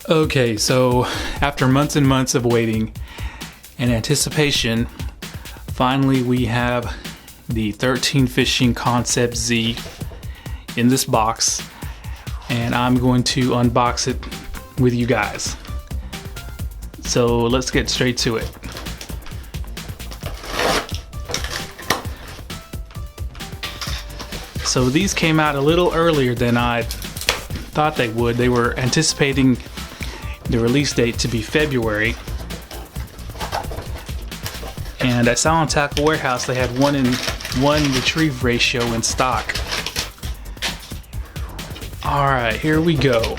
Okay, so after months and months of waiting and anticipation, finally we have the 13 Fishing Concept Z in this box, and I'm going to unbox it with you guys. So let's get straight to it. So these came out a little earlier than I thought they would. They were anticipating the release date to be February, and I saw on Tackle Warehouse they had 1-in-1 retrieve ratio in stock. Alright, here we go.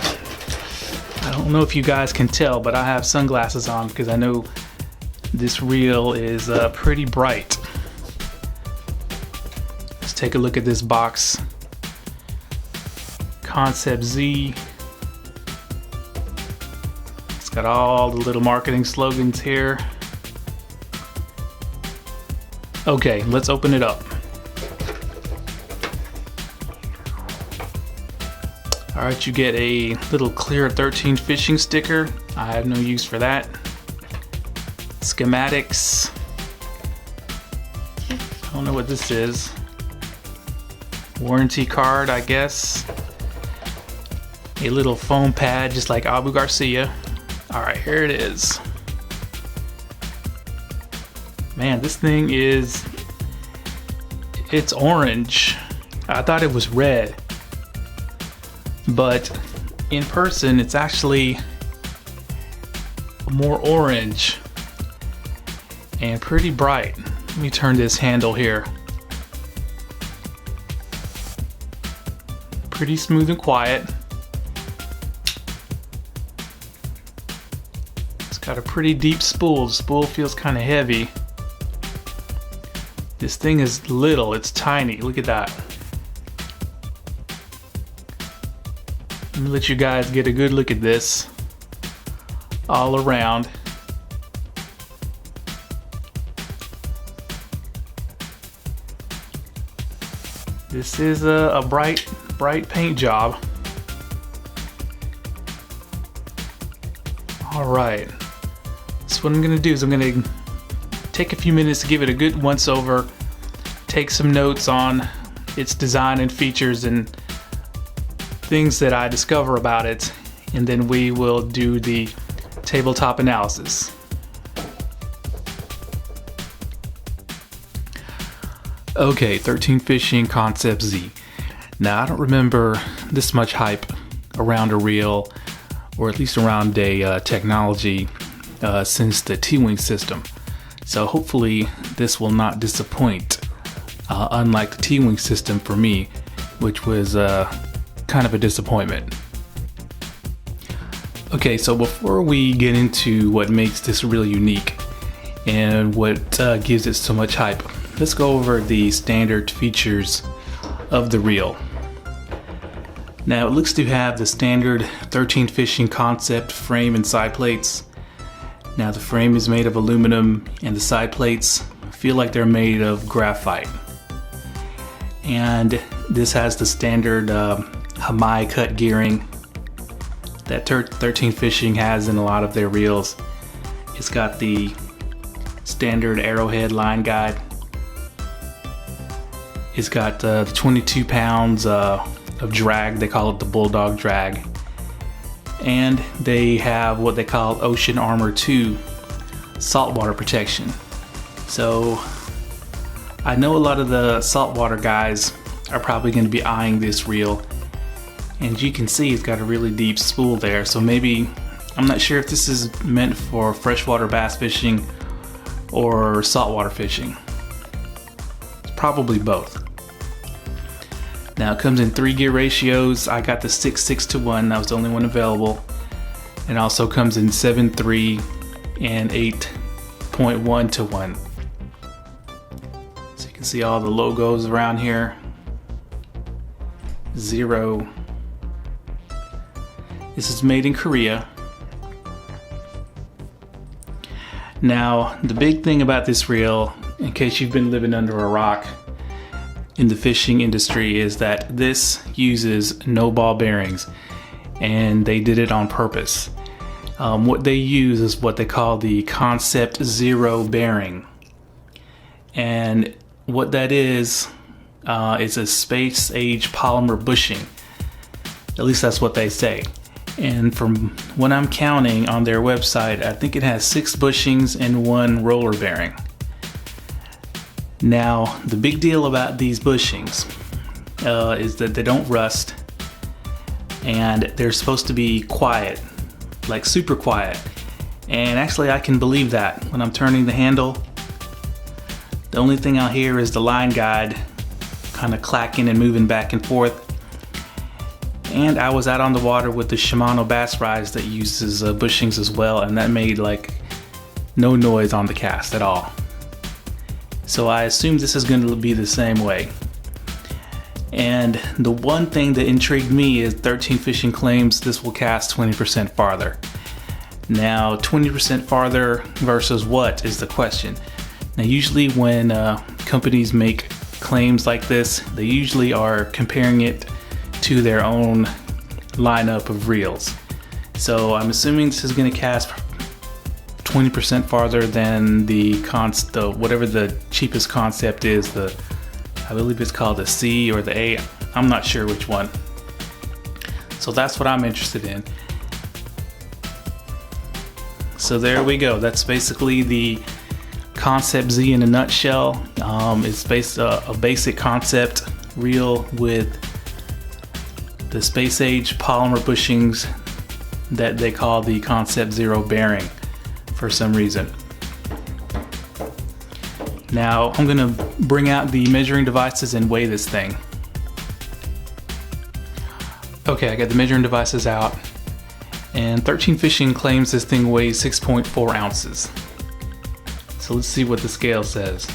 I don't know if you guys can tell, but I have sunglasses on because I know this reel is pretty bright. Let's take a look at this box. Concept Z. Got all the little marketing slogans here. Okay, let's open it up. Alright, you get a little clear 13 fishing sticker. I have no use for that. Schematics. I don't know what this is. Warranty card, I guess. A little foam pad, just like Abu Garcia. Alright, here it is. Man, this thing it's orange. I thought it was red, but in person it's actually more orange and pretty bright. Let me turn this handle here. Pretty smooth and quiet. Got a pretty deep spool. The spool feels kind of heavy. This thing is little, it's tiny. Look at that. Let me let you guys get a good look at this all around. This is a bright paint job. All right. So what I'm gonna do is I'm gonna take a few minutes to give it a good once over, take some notes on its design and features and things that I discover about it, and then we will do the tabletop analysis. Okay, 13 Fishing Concept Z. Now I don't remember this much hype around a reel, or at least around a technology since the T-Wing system. So hopefully this will not disappoint, unlike the T-Wing system for me, which was kind of a disappointment. Okay, so before we get into what makes this really unique and what gives it so much hype, let's go over the standard features of the reel. Now it looks to have the standard 13 Fishing Concept frame and side plates. Now the frame is made of aluminum and the side plates feel like they're made of graphite. And this has the standard Hamai cut gearing that 13 Fishing has in a lot of their reels. It's got the standard arrowhead line guide. It's got 22 pounds of drag. They call it the Bulldog drag. And they have what they call Ocean Armor 2 saltwater protection. So I know a lot of the saltwater guys are probably going to be eyeing this reel, and you can see it's got a really deep spool there. So maybe, I'm not sure if this is meant for freshwater bass fishing or saltwater fishing. It's probably both. Now it comes in 3 gear ratios. I got the 6:6:1, that was the only one available. It also comes in 7:3 and 8.1:1. So you can see all the logos around here. 0. This is made in Korea. Now the big thing about this reel, in case you've been living under a rock in the fishing industry, is that this uses no ball bearings, and they did it on purpose. What they use is what they call the Concept Zero bearing. And what that is a space-age polymer bushing. At least that's what they say. And from what I'm counting on their website, I think it has 6 bushings and 1 roller bearing. Now, the big deal about these bushings is that they don't rust, and they're supposed to be quiet, like super quiet. And actually I can believe that. When I'm turning the handle, the only thing I'll hear is the line guide kind of clacking and moving back and forth. And I was out on the water with the Shimano bass rise that uses bushings as well, and that made like no noise on the cast at all. So I assume this is going to be the same way. And the one thing that intrigued me is 13 Fishing claims this will cast 20% farther. Now 20% farther versus what is the question. Now usually when companies make claims like this, they usually are comparing it to their own lineup of reels. So I'm assuming this is going to cast 20% farther than the whatever the cheapest concept is. I believe it's called the C or the A. I'm not sure which one. So that's what I'm interested in. So there we go. That's basically the Concept Z in a nutshell. It's a basic concept reel with the space age polymer bushings that they call the Concept Zero bearing for some reason. Now I'm gonna bring out the measuring devices and weigh this thing. Okay, I got the measuring devices out, and 13 Fishing claims this thing weighs 6.4 ounces. So let's see what the scale says.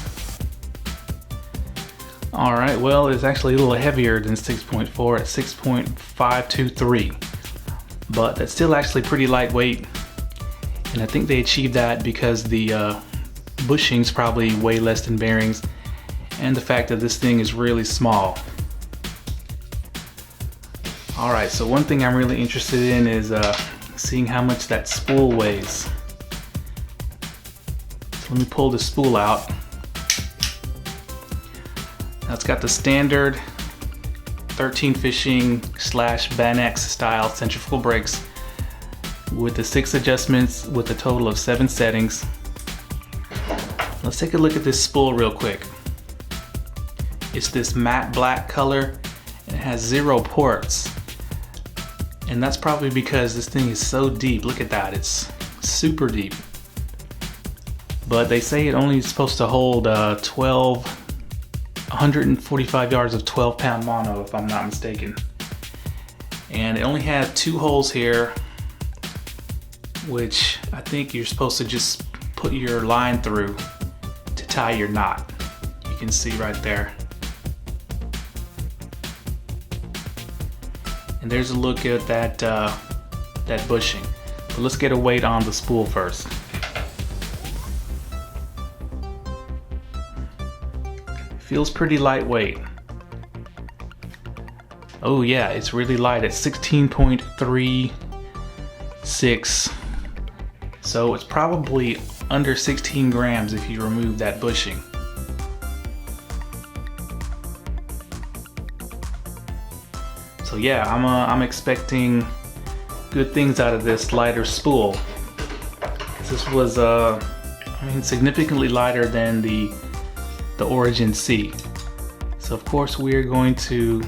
Alright, well, it's actually a little heavier than 6.4 at 6.523. But that's still actually pretty lightweight. And I think they achieved that because the bushings probably weigh less than bearings, and the fact that this thing is really small. Alright, so one thing I'm really interested in is seeing how much that spool weighs. So let me pull the spool out. Now it's got the standard 13 Fishing / Banx style centrifugal brakes with the 6 adjustments with a total of 7 settings. Let's take a look at this spool real quick. It's this matte black color and it has 0 ports. And that's probably because this thing is so deep. Look at that, it's super deep. But they say it only is supposed to hold 145 yards of 12-pound mono, if I'm not mistaken. And it only has 2 holes here, which I think you're supposed to just put your line through to tie your knot. You can see right there. And there's a look at that bushing. But let's get a weight on the spool first. Feels pretty lightweight. Oh yeah, it's really light at 16.36. So it's probably under 16 grams if you remove that bushing. So yeah, I'm expecting good things out of this lighter spool. This was significantly lighter than the Origin C. So of course we are going to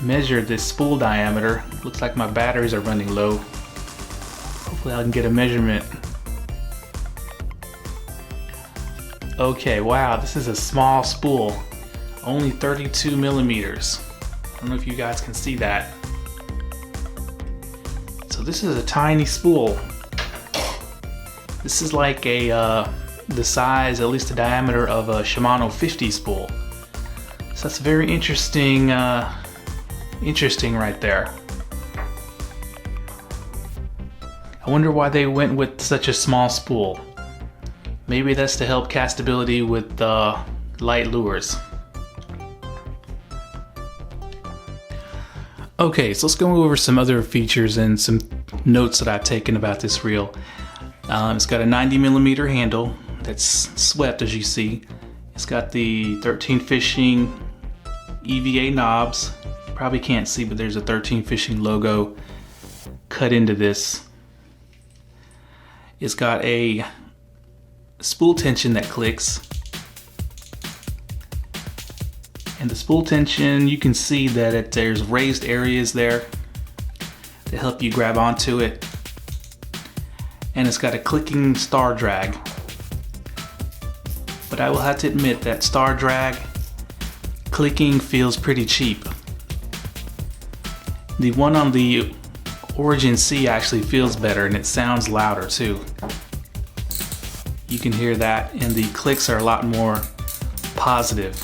measure this spool diameter. Looks like my batteries are running low. Hopefully I can get a measurement. Okay, wow, this is a small spool. Only 32 millimeters. I don't know if you guys can see that. So this is a tiny spool. This is like the size, at least the diameter of a Shimano 50 spool. So that's very interesting, interesting right there. I wonder why they went with such a small spool. Maybe that's to help castability with light lures. Okay, so let's go over some other features and some notes that I've taken about this reel. It's got a 90mm handle that's swept, as you see. It's got the 13 fishing EVA knobs. You probably can't see, but there's a 13 fishing logo cut into this. It's got a spool tension that clicks. And the spool tension, you can see that there's raised areas there to help you grab onto it. And it's got a clicking star drag. But I will have to admit that star drag clicking feels pretty cheap. The one on the Origin C actually feels better, and it sounds louder too. You can hear that, and the clicks are a lot more positive.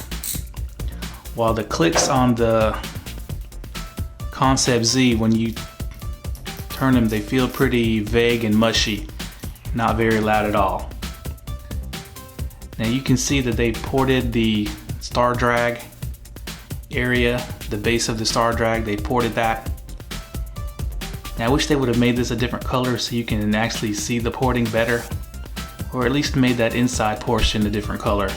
While the clicks on the Concept Z, when you turn them, they feel pretty vague and mushy, not very loud at all. Now you can see that they ported the star drag area, the base of the star drag, they ported that. Now I wish they would have made this a different color so you can actually see the porting better, or at least made that inside portion a different color.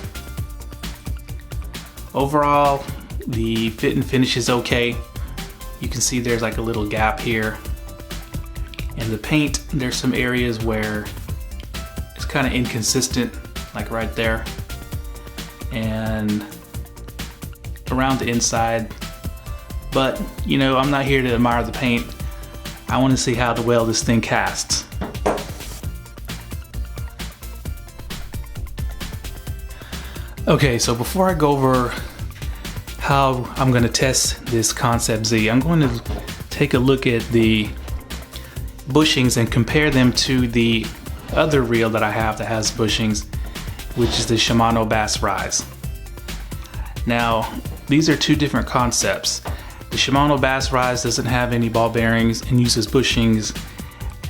Overall, the fit and finish is okay. You can see there's like a little gap here. And the paint, there's some areas where it's kind of inconsistent, like right there. And around the inside. But, you know, I'm not here to admire the paint. I want to see how well this thing casts. Okay, so before I go over how I'm going to test this Concept Z, I'm going to take a look at the bushings and compare them to the other reel that I have that has bushings, which is the Shimano Bass Rise. Now, these are two different concepts. The Shimano Bass Rise doesn't have any ball bearings and uses bushings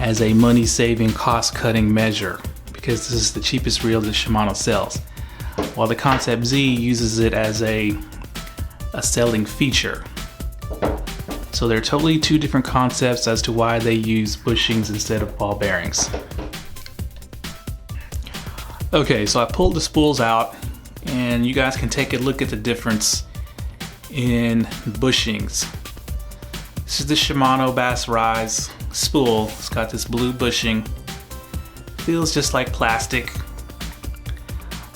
as a money-saving, cost-cutting measure because this is the cheapest reel that Shimano sells, while the Concept Z uses it as a selling feature. So they're totally two different concepts as to why they use bushings instead of ball bearings. Okay, so I pulled the spools out and you guys can take a look at the difference in bushings. This is the Shimano Bass Rise spool. It's got this blue bushing. Feels just like plastic.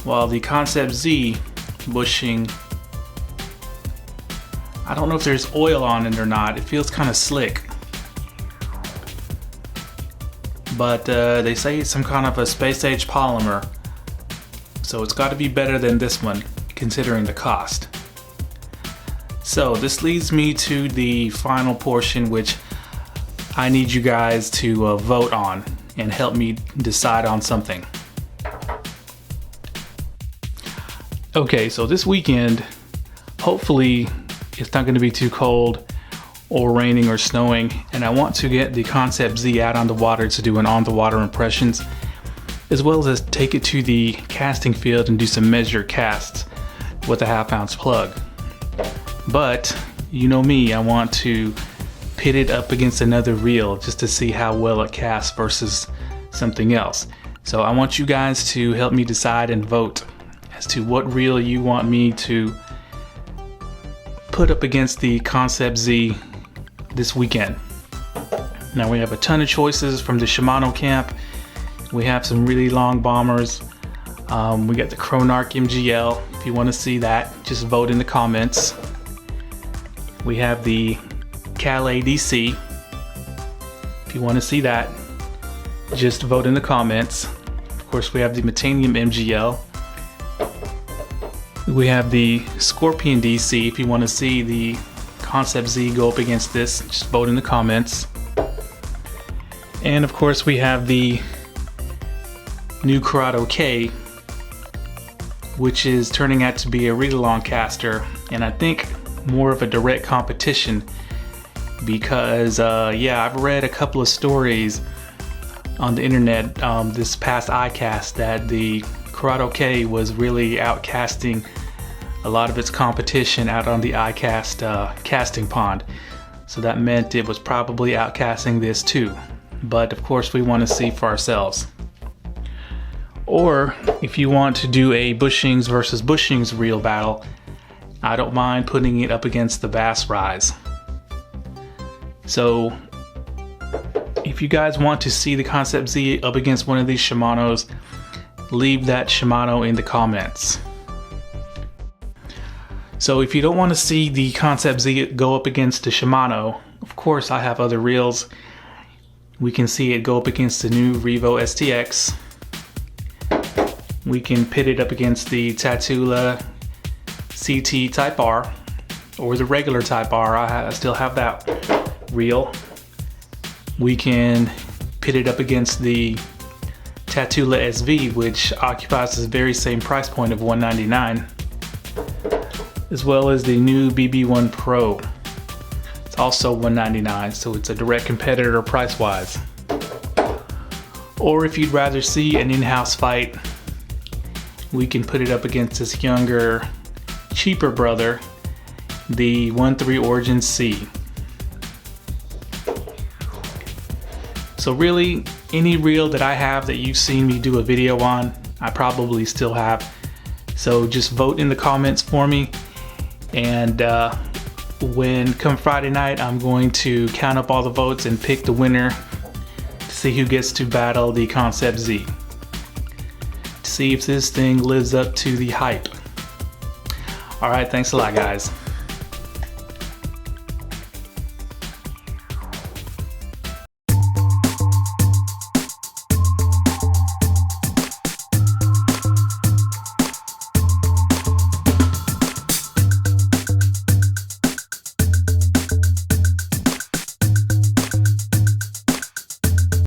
While the Concept Z bushing, I don't know if there's oil on it or not. It feels kind of slick. But they say it's some kind of a space age polymer. So it's got to be better than this one, considering the cost. So this leads me to the final portion, which I need you guys to vote on and help me decide on something. Okay, so this weekend, hopefully it's not going to be too cold or raining or snowing, and I want to get the Concept Z out on the water to do an on the water impressions, as well as take it to the casting field and do some measured casts with a 1/2 ounce plug. But you know me, I want to pit it up against another reel just to see how well it casts versus something else. So I want you guys to help me decide and vote as to what reel you want me to put up against the Concept Z this weekend. Now we have a ton of choices from the Shimano camp. We have some really long bombers. We got the CHRONARCH MGL. If you want to see that, just vote in the comments. We have the CALAIS DC. If you want to see that, just vote in the comments. Of course, we have the METANIUM MGL. We have the Scorpion DC. If you want to see the Concept Z go up against this, just vote in the comments. And of course, we have the new CURADO K, which is turning out to be a really long caster, and I think more of a direct competition because yeah, I've read a couple of stories on the internet this past iCast that the CURADO K was really outcasting a lot of its competition out on the iCast casting pond. So that meant it was probably outcasting this too. but of course we want to see for ourselves. Or if you want to do a bushings versus bushings reel battle, I don't mind putting it up against the Bass Rise. So if you guys want to see the Concept Z up against one of these Shimanos, leave that Shimano in the comments. So if you don't want to see the Concept Z go up against the Shimano, of course I have other reels. We can see it go up against the new REVO STX. We can pit it up against the TATULA CT Type R or the regular Type R. I still have that reel. We can pit it up against the TATULA SV, which occupies the very same price point of $199, as well as the new BB1 Pro. It's also $199, so it's a direct competitor price-wise. Or if you'd rather see an in-house fight, we can put it up against this younger, cheaper brother, the 1.3 Origin C. So really, any reel that I have that you've seen me do a video on, I probably still have. So just vote in the comments for me, and when come Friday night, I'm going to count up all the votes and pick the winner to see who gets to battle the Concept Z. To see if this thing lives up to the hype. Alright, thanks a lot guys.